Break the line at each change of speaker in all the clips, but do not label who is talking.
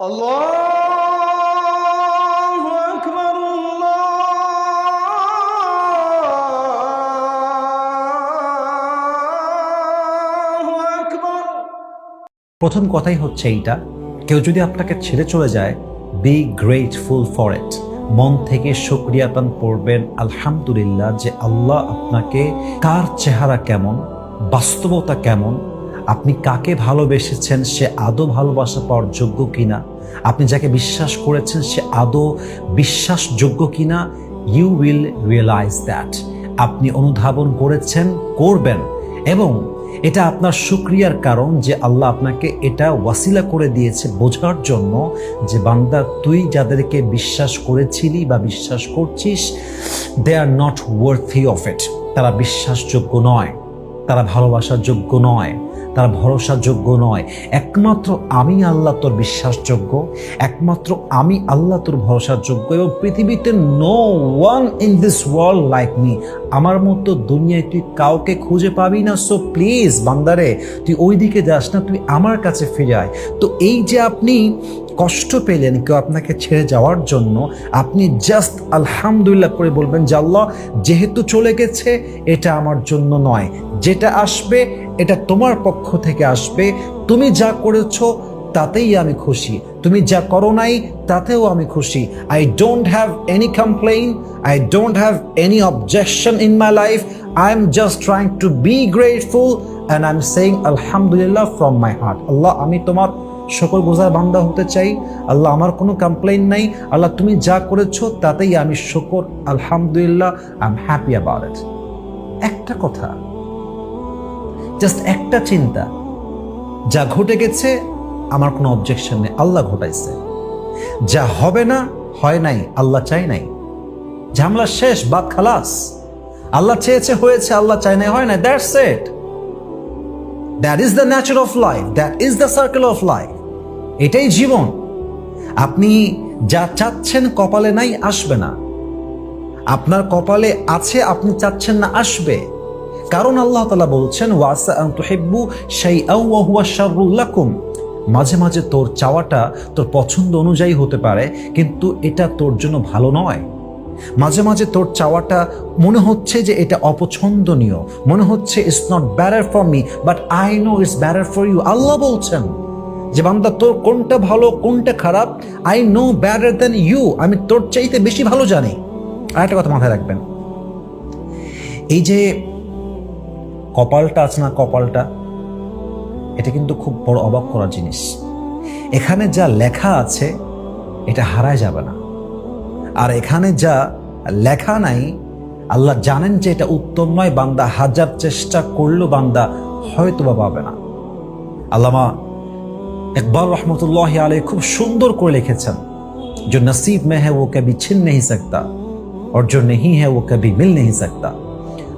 আল্লাহু আকবার, আল্লাহু আকবার।
প্রথম কথাই হচ্ছে এইটা, কেউ যদি আপনাকে ছেড়ে চলে যায়, বি গ্রেটফুল ফর ইট। মন থেকে শুকরিয়াতান পড়বেন, আলহামদুলিল্লাহ, যে আল্লাহ আপনাকে, কার চেহারা কেমন, বাস্তবতা কেমন, আপনি কাকে ভালোবেসেছেন, সে আদৌ ভালোবাসা পাওয়ার যোগ্য কিনা, আপনি যাকে বিশ্বাস করেছেন সে আদৌ বিশ্বাসযোগ্য কিনা। You will realise that. আপনি অনুধাবন করেছেন, করবেন, এবং এটা আপনার শুকরিয়ার কারণ যে আল্লাহ আপনাকে এটা ওয়াসিলা করে দিয়েছে বোঝার জন্য যে বান্দা, তুই যাদেরকে বিশ্বাস করেছিলি বা বিশ্বাস করছিস, they are not worthy of it. তারা বিশ্বাসযোগ্য নয়, তারা ভালোবাসার যোগ্য নয়, তারা ভরসার যোগ্য নয়। একমাত্র আমি আল্লাহ তোর বিশ্বাসযোগ্য, একমাত্র আমি আল্লাহ তোর ভরসার যোগ্য, এবং পৃথিবীতে no one in this world like me. আমার মতো দুনিয়ায় তুই কাউকে খুঁজে পাবি না। সো প্লিজ বান্দারে, তুই ওই দিকে যাস না, তুই আমার কাছে ফিরে আয়। তো এই যে আপনি কষ্ট পেলেন কেউ আপনাকে ছেড়ে যাওয়ার জন্য, আপনি জাস্ট আলহামদুলিল্লাহ করে বলবেন যে আল্লাহ, যেহেতু চলে গেছে এটা আমার জন্য নয়, যেটা আসবে এটা তোমার পক্ষ থেকে আসবে। তুমি যা করেছো তাতেই আমি খুশি, তুমি যা করো নাই তাতেও আমি খুশি। I don't have any complain, I don't have any objection in my life. I am just trying to be grateful and I am saying আলহামদুলিল্লাহ ফ্রম মাই হার্ট। আল্লাহ, আমি তোমার শুকরগুজার বান্দা হতে চাই। আল্লাহ, আমার কোনো কমপ্লেইন নাই। আল্লাহ, তুমি যা করেছো তাতেই আমি শুকর, আলহামদুলিল্লাহ, I am happy about it. একটা কথা, জাস্ট একটা চিন্তা, যা ঘটে গেছে আমার কোনো অবজেকশন নেই, আল্লাহ ঘটাইছে। যা হবে না, হয় নাই, আল্লাহ চাই নাই, ঝামেলা শেষ, বাদ খালাস। আল্লাহ চেয়েছে হয়েছে, আল্লাহ চাই নাই হয় না, that's it. That is the Nature of life, that is the circle of life. এটাই জীবন। আপনি যা চাচ্ছেন কপালে নাই, আসবে না। আপনার কপালে আছে, আপনি চাচ্ছেন না, আসবে। কারণ আল্লাহ তাআলা বলছেন, ওয়াসা আন তুহিব্বু শাইআন ওয়া হুয়া শাররুল লাকুম। মাঝে মাঝে তোর চাওয়াটা তোর পছন্দ অনুযায়ী হতে পারে, কিন্তু এটা তোর জন্য ভালো নয়। মাঝে মাঝে তোর চাওয়াটা মনে হচ্ছে যে এটা অপছন্দনীয়, মনে হচ্ছে it's not better for me, but I know it's better for you. Allah বলছেন যে বান্দা, তোর কোনটা ভালো কোনটা খারাপ, I know better than you, আমি তোর চাইতে বেশি ভালো জানি। আর একটা কথা মাথায় রাখবেন, এই যে কপালটা আছে না, কপালটা, এটা কিন্তু খুব বড় অবাক করার জিনিস। এখানে যা লেখা আছে এটা হারায় যাবে না, আর এখানে যা লেখা নাই আল্লাহ জানেন যে এটা উত্তম নয়। বান্দা হাজার চেষ্টা করলেও বান্দা হয়তো বা পাবে না। আল্লামা ইকবাল রহমতুল্লাহ আলাইহি খুব সুন্দর করে লিখেছেন, जो नसीब में है वो कभी छिन नहीं सकता और जो नहीं है वो कभी मिल नहीं सकता।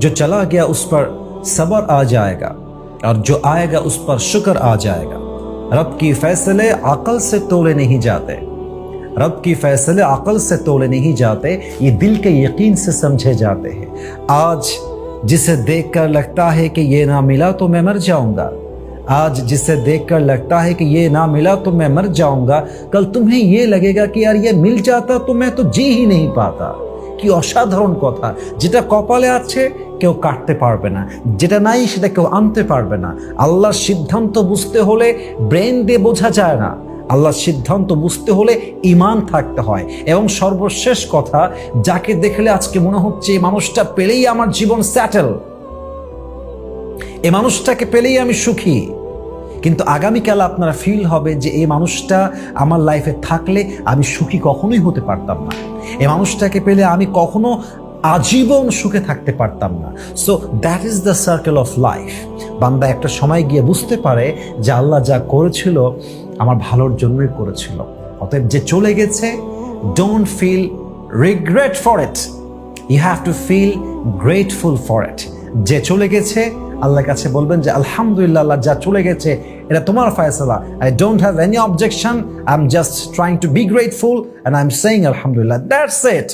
जो चला गया उस पर सब्र आ जाएगा और जो आएगा उस पर शुक्र आ जाएगा। रब की फैसले अकल से तोले नहीं जाते, रब की फैसले अकल से तोले नहीं जाते, ये दिल के यकीन से समझे जाते हैं। आज जिसे देखकर लगता है कि ये ना मिला तो मैं मर जाऊंगा, आज जिसे देखकर लगता है कि ये ना मिला तो मैं मर जाऊंगा, कल तुम्हें ये लगेगा कि यार ये मिल जाता तो मैं तो जी ही नहीं पाता। কি অসাধারণ কথা! যেটা কপালে আছে কেউ কাটতে পারবে না, যেটা নাই সেটা কেউ আনতে পারবে না। আল্লাহর সিদ্ধান্ত বুঝতে হলে ব্রেন দিয়ে বোঝা যায় না, আল্লাহর সিদ্ধান্ত বুঝতে হলে ঈমান থাকতে হয়। এবং সর্বশেষ কথা, যাকে দেখলে আজকে মনে হচ্ছে এই মানুষটা পেলেই আমার জীবন সেটেল, এই মানুষটাকে পেলেই আমি সুখী, কিন্তু আগামীকাল আপনারা ফিল হবে যে এই মানুষটা আমার লাইফে থাকলে আমি সুখী কখনোই হতে পারতাম না, এই মানুষটাকে পেলে আমি কখনো আজীবন সুখে থাকতে পারতাম না। So that is the circle of life. বান্দা একটা সময় গিয়ে বুঝতে পারে যে আল্লাহ যা করেছিল আমার ভালোর জন্যই করেছিল। অতএব যে চলে গেছে, don't feel regret for it, you have to feel grateful for it. যে চলে গেছে আল্লাহর কাছে বলবেন যে আলহামদুলিল্লাহ, আল্লাহ যা চলে গেছে এটা তোমার ফয়সালা। I don't have any objection, I am just trying to be grateful and I am saying আলহামদুলিল্লাহ। That's it,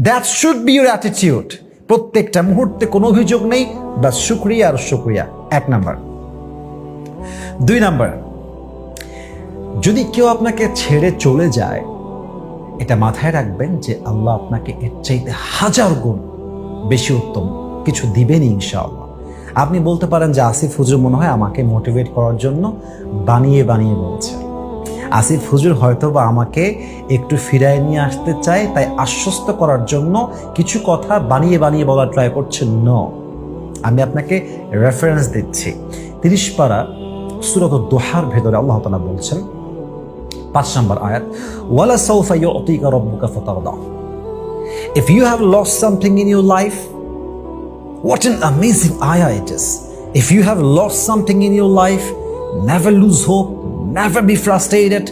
that should be your attitude. প্রত্যেকটা মুহূর্তে কোনো অভিযোগ নেই, বাস শুকরিয়া আর শুকরিয়া। এক নাম্বার। দুই নাম্বার, যদি কেউ আপনাকে ছেড়ে চলে যায়, এটা মাথায় রাখবেন যে আল্লাহ আপনাকে এর চাইতে 1000 গুণ বেশি উত্তম কিছু দিবেন ইনশাআল্লাহ। আপনি বলতে পারেন যে আসিফ হুজুর মনে হয় আমাকে মোটিভেট করার জন্য বানিয়ে বানিয়ে বলছে। আসিফ হুজুর হয়তো বা আমাকে একটু ফিরায় নিয়ে আসতে চায়, তাই আশ্বস্ত করার জন্য কিছু কথা বানিয়ে বানিয়ে বলার ট্রাই করছে। আমি আপনাকে রেফারেন্স দিচ্ছি। 30 পারা সূরা দোহার ভেতরে আল্লাহ তাআলা বলছেন 5 নম্বর আয়াত, ওয়ালা সাউফা ইউতিকা রাব্বুকা ফাতারদা। If you have lost something in your life, what an amazing ayah it is. If you have lost something in your life, never lose hope, never be frustrated.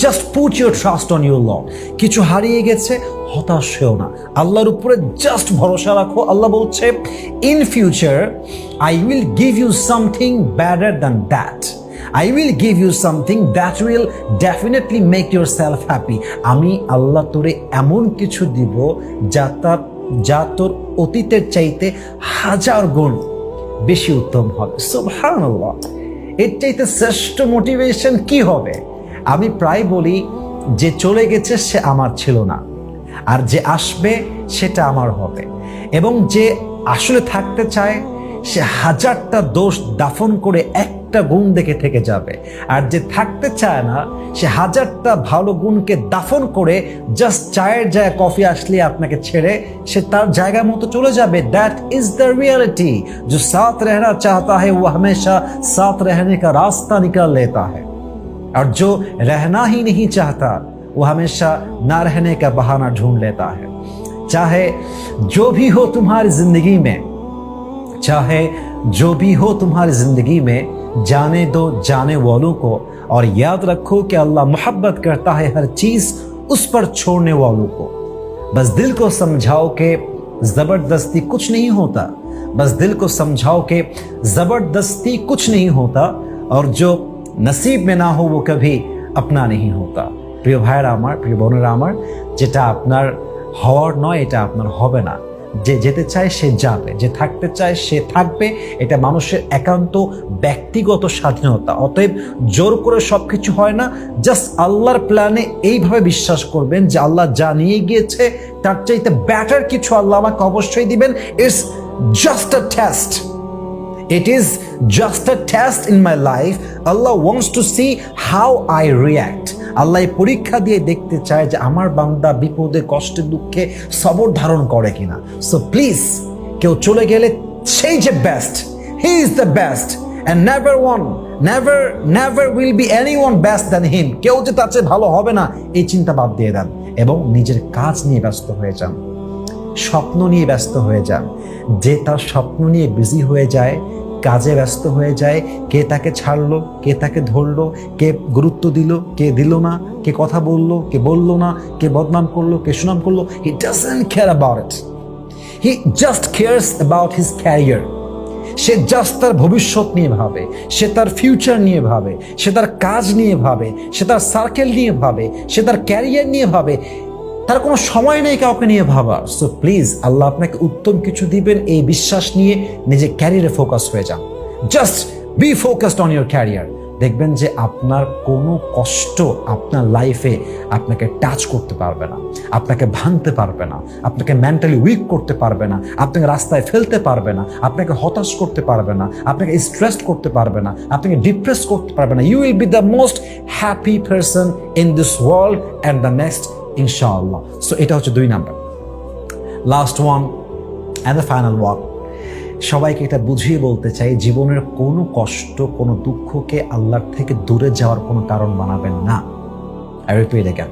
Just put your trust on your Lord. কিছু হারিয়ে গেছে, হতাশ হও না, আল্লাহর উপরে just ভরসা রাখো। আল্লাহ বলছে, in future I will give you something better than that. I will give you something that will definitely make yourself happy. আমি আল্লাহ তোরে এমন কিছু দিব যা তোর অতীতের চাইতে 1000 গুণ বেশি উত্তম হবে। সুবহানাল্লাহ, এর চাইতে শ্রেষ্ঠ মোটিভেশন কি হবে? আমি প্রায় বলি, যে চলে গেছে সে আমার ছিল না, আর যে আসবে সেটা আমার হবে। এবং যে আসলে থাকতে চায় সে 1000টা দোষ দাফন করে একটা গুণ দেখে থেকে যাবে, আর যে থাকতে চায় না সে 1000টা ভালো গুণকে দাফন করে জাস্ট চায়ের জায়গায় কফি আসলে আপনাকে ছেড়ে সে তার জায়গা মতো চলে যাবে। That is the reality. जो साथ रहना चाहता है वो हमेशा साथ रहने का रास्ता निकाल लेता है, और जो रहना ही नहीं चाहता वो हमेशा ना रहने का बहाना ढूंढ लेता है। चाहे जो भी हो तुम्हारी जिंदगी में, चाहे जो भी हो तुम्हारी जिंदगी में, जाने दो जाने वालों को, और याद रखो कि अल्लाह मोहब्बत करता है हर चीज उस पर छोड़ने वालों को। बस दिल को समझाओ कि जबरदस्ती कुछ नहीं होता, बस दिल को समझाओ कि जबरदस्ती कुछ नहीं होता, और जो नसीब में ना हो वो कभी अपना नहीं होता। প্রিয় ভাইরা আমার, প্রিয় বোনেরা আমার, যেটা আপনার হওয়ার নয় এটা আপনার হবে না। যে যেতে চায় সে যাবে, যে থাকতে চায় সে থাকবে। এটা মানুষের একান্ত ব্যক্তিগত স্বাধীনতা। অতএব জোর করে সবকিছু হয় না। জাস্ট আল্লাহর প্ল্যানে এইভাবে বিশ্বাস করবেন যে আল্লাহ যা নিয়ে গিয়েছে তার চাইতে বেটার কিছু আল্লাহ আমাকে অবশ্যই দিবেন। It's just a test. It is just a test in my life. Allah wants to see how I react. আল্লাহ পরীক্ষা দিয়ে দেখতে চায় যে আমার বান্দা বিপদে কষ্টে দুঃখে সবর ধারণ করে কিনা। সো প্লিজ, কেউ চলে গেলে সেই যে best, he is the best, and never will be anyone best than him. কেউ যে তার চেয়ে ভালো হবে না এই চিন্তা বাদ দিয়ে দেন, এবং নিজের কাজ নিয়ে ব্যস্ত হয়ে যান, স্বপ্ন নিয়ে ব্যস্ত হয়ে যান। যে তার স্বপ্ন নিয়ে বিজি হয়ে যায়, কাজে ব্যস্ত হয়ে যায়, কে তাকে ছাড়লো, কে তাকে ধরলো, কে গুরুত্ব দিল, কে দিল না, কে কথা বললো, কে বললো না, কে বদনাম করলো, কে সুনাম করলো, he doesn't care about it. He just cares about his career. Say just তার ভবিষ্যৎ নিয়ে ভাবে, সে তার ফিউচার নিয়ে ভাবে, সে তার কাজ নিয়ে ভাবে, সে তার সার্কেল নিয়ে ভাবে, সে তার ক্যারিয়ার নিয়ে ভাবে। তার কোনো সময় নেই কাউকে নিয়ে ভাবার। সো প্লিজ, আল্লাহ আপনাকে উত্তম কিছু দিবেন এই বিশ্বাস নিয়ে নিজের ক্যারিয়ারে ফোকাস হয়ে যান। Just be focused on your career. দেখবেন যে আপনার কোনো কষ্ট আপনার লাইফে আপনাকে টাচ করতে পারবে না, আপনাকে ভাঙতে পারবে না, আপনাকে মেন্টালি উইক করতে পারবে না, আপনাকে রাস্তায় ফেলতে পারবে না, আপনাকে হতাশ করতে পারবে না, আপনাকে স্ট্রেসড করতে পারবে না, আপনাকে ডিপ্রেস করতে পারবে না। You will be the most happy person in this world and the next, ইনশাআল্লাহ। সো এটা হচ্ছে 2 number. Last one and the final one. সবাইকে এটা বুঝিয়ে বলতে চাই, জীবনের কোনো কষ্ট, কোনো দুঃখকে আল্লাহর থেকে দূরে যাওয়ার কোনো কারণ বানাবেন না। আই রিপিট अगेन,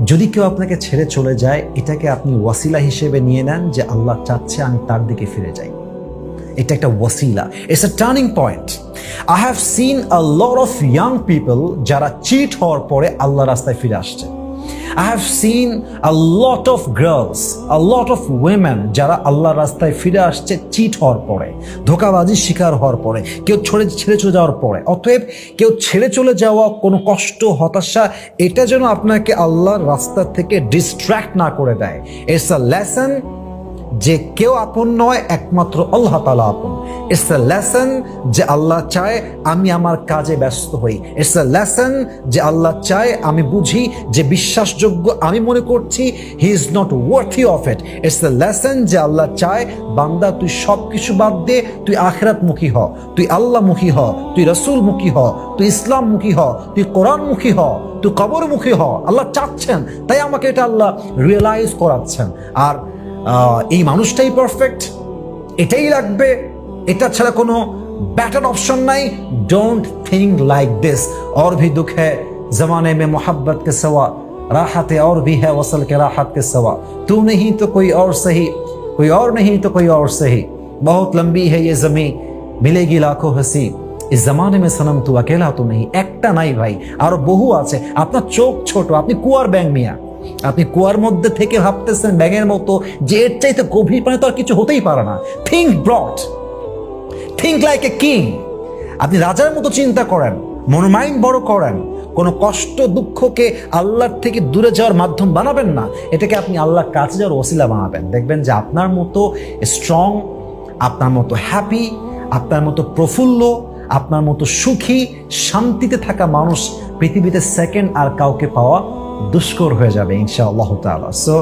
যদি কেউ আপনাকে ছেড়ে চলে যায়, এটাকে আপনি ওয়াসিলা হিসেবে নিয়ে নেন যে আল্লাহ চাচ্ছে আমি তার দিকে ফিরে যাই। এটা একটা ওয়াসিলা, it's a turning point. I have seen a lot of young people যারা চিট হওয়ার পরে আল্লাহর রাস্তায় ফিরে আসছে। I have seen a lot of girls, a lot of women যারা আল্লাহর রাস্তায় ফিরে আসছে চিট হওয়ার পরে, ধোঁকাবাজির শিকার হওয়ার পরে, কেউ ছেড়ে চলে যাওয়ার পরে। অতএব কেউ ছেড়ে চলে যাওয়া, কোনো কষ্ট, হতাশা, এটা যেন আপনাকে আল্লাহর রাস্তা থেকে ডিস্ট্র্যাক্ট না করে দেয়। ইটস আ লেসন যে কেউ আপন নয়, একমাত্র আল্লাহ তাআলা আপন। ইটস এ লেসন যে আল্লাহ চায় আমি আমার কাজে ব্যস্ত হই। ইটস এ লেসন যে আল্লাহ চায় আমি বুঝি যে বিশ্বাসযোগ্য আমি মনে করছি he is not worthy of it. It's a lesson যে আল্লাহ চায় বান্দা তুই সব কিছু বাদ দে, তুই আখিরাতমুখী হ, তুই আল্লাহমুখী হ, তুই রাসূলমুখী হ, তুই ইসলামমুখী হ, তুই কোরআনমুখী হ, তুই কবরমুখী হ। আল্লাহ চাচ্ছেন, তাই আমাকে এটা আল্লাহ রিয়েলাইজ করাচ্ছেন। আর এই মানুষটাই পারফেক্ট, এটাই লাগবে, এটা ছাড়া কোনো बेटर ऑप्शन नहीं। Don't think like this. और भी दुख है जमाने में मोहब्बत के सिवा, राहतें और भी है वसल के राहत के सिवा। तू नहीं तो कोई और सही, कोई और नहीं तो कोई और सही। बहुत लंबी है ये जमीन, मिलेगी लाखों हंसी। इस जमाने में सनम तू अकेला तो नहीं। একটা নাই ভাই, আরো বহু আছে। আপনার চোখ ছোট, আপনি কুয়ার ব্যাঙ মিয়া, আপনি কুয়ার মধ্যে থেকে ভাবতেছেন ব্যাঙের মতো যে এর চাইতে গভীর পানি তো আর কিছু হতেই পারে না। Think broad, think like a king. আপনি রাজার মতো চিন্তা করেন, মাইন্ড বড় করেন। কোনো কষ্ট দুঃখকে আল্লাহর থেকে দূরে যাওয়ার মাধ্যম বানাবেন না, এটাকে আপনি আল্লাহর কাছে যাওয়ার ওসিলা বানাবেন। দেখবেন যে আপনার মতো স্ট্রং, আপনার মতো হ্যাপি, আপনার মতো প্রফুল্ল, আপনার মতো সুখী, শান্তিতে থাকা মানুষ পৃথিবীতে সেকেন্ড আর কাউকে পাওয়া দুষ্কর হয়ে যাবে ইনশাআল্লাহ তাআলা। সো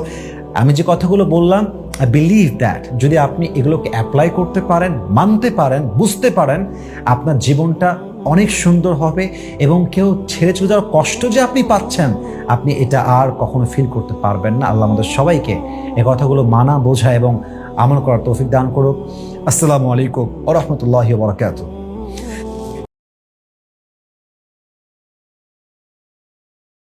আমি যে কথাগুলো বললাম, আই বিলিভ দ্যাট যদি আপনি এগুলোকে অ্যাপ্লাই করতে পারেন, মানতে পারেন, বুঝতে পারেন, আপনার জীবনটা অনেক সুন্দর হবে এবং কেউ ছেড়ে চলে যাওয়ার কষ্ট যে আপনি পাচ্ছেন, আপনি এটা আর কখনো ফিল করতে পারবেন না। আল্লাহ আমাদের সবাইকে এই কথাগুলো মানা, বোঝা এবং আমল করার তৌফিক দান করুক। আসসালামু আলাইকুম ওয়া রাহমাতুল্লাহি ওয়া বারাকাতুহু।